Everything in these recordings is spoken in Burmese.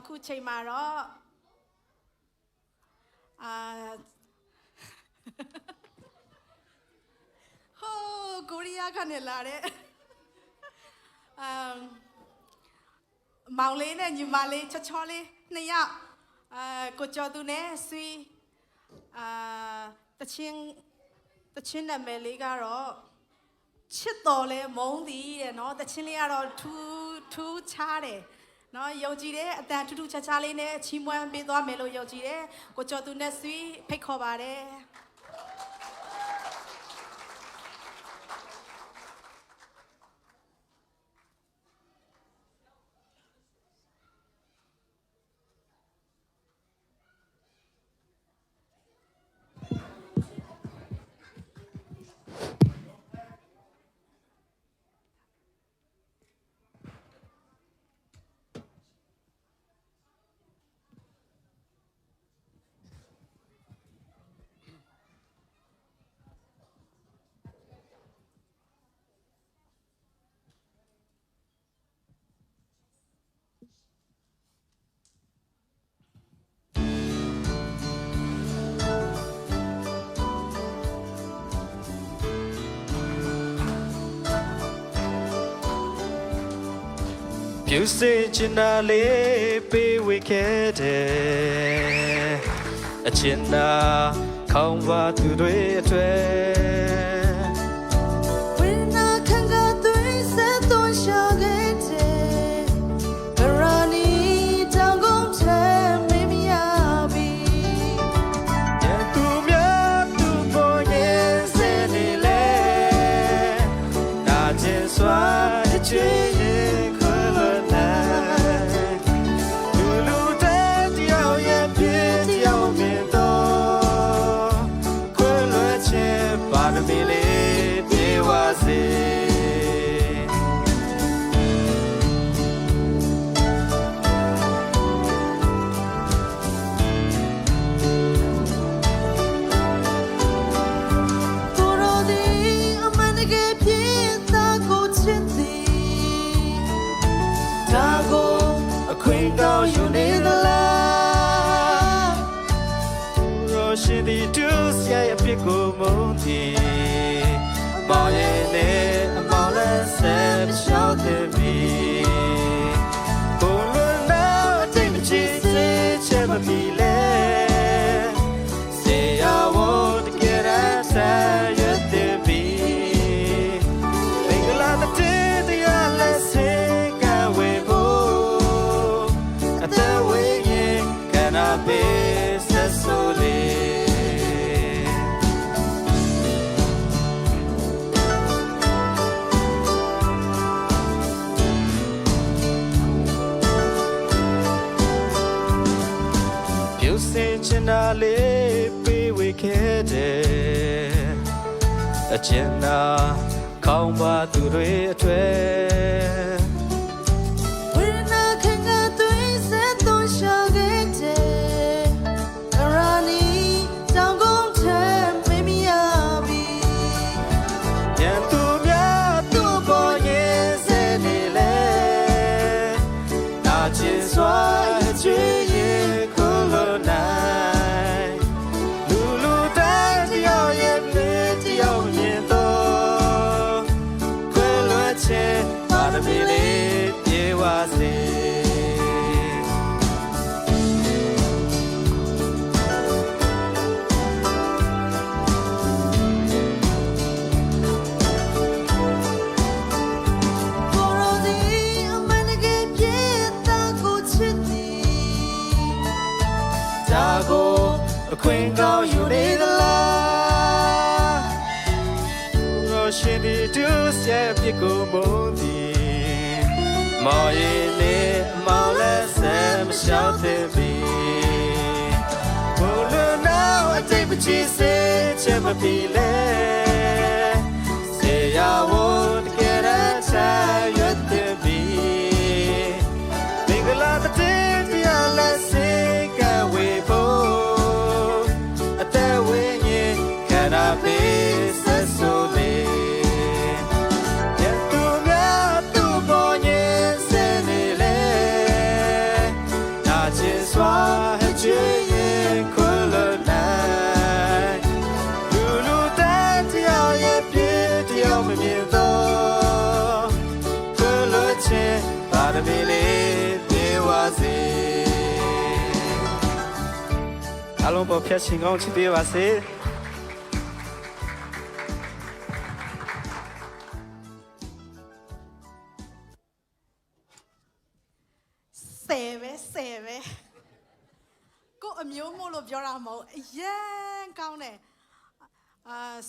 အခုချိန်မှာတော့ဟိုးကိုရီးယားကနေလာတဲ့မောင်လေးနဲ့ညီမလေးချောချောလေးနှစ်ယောက်ကိုကျော်သူနဲ့ဆွီတချင်းနာမည်လေးကတော့ချစ်တော်လဲမုန်းသည်တဲ့နော်တချင်းလေးကတော့ထူးခြားတယ်နော်ယုံကြည်တဲ့အတန်ထူးထူးခြားခြားလေးနဲ့ချီးမွမ်းပေးသွားမယ်လို့ယုံကြည်တယ်ကိုကျော်သူနဲ့ဆွီဖိတ်ခေါ်ပါတယ်ပြုစေချင်တာလေးပေးဝေခဲ့တယ်အချင်သာခေါင်းပါသူတွေအထွေဝိနာခံကသွေးဆက်သွန်ရှာခဲ့တယ်ဗရာနီတောင်ကုန်ထဲမင်းမရပြီရသူများသူပေါ်ရဲ့စနေလေနာကျင်စွာချွေYou need the love. Roshi di tu sia ya piku mundi. Moye ne amole se show the be. Bolo na take chi se chema pile. Say I want to get outside you the be. Bingla the day ya let's sing away. You say chinale be wicked a china come back to the Queen go, you need the love. Roshi di tu sia piku mundi. Moye ne maule sem shout the be. Bolo now I take the cheese, chema pile. Say I won't get outside you the be. Big love the day, let's sing away for. သမီးလေးပြေဝစေအလုံးပေါ်ဖြတ်ရှင်ကောင်းချစ်ပေးပါစေ ဆယ်ပဲကိုအမျိုးမို့လို့ပြောတာမဟုတ်အရန်ကောင်းတယ်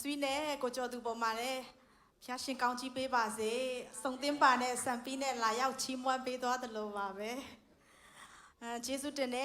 ဆွေးနဲ့ကိုကျော်သူပေါ်မှာလည်းဖျားရှင်ကောင်းကြီးပေးပါစေစုံသင်းပါနဲ့စံပီးနဲ့လာရောက်ချီးမွမ်းပေးသွားသလိုပါပဲကျေးဇူးတင်တယ်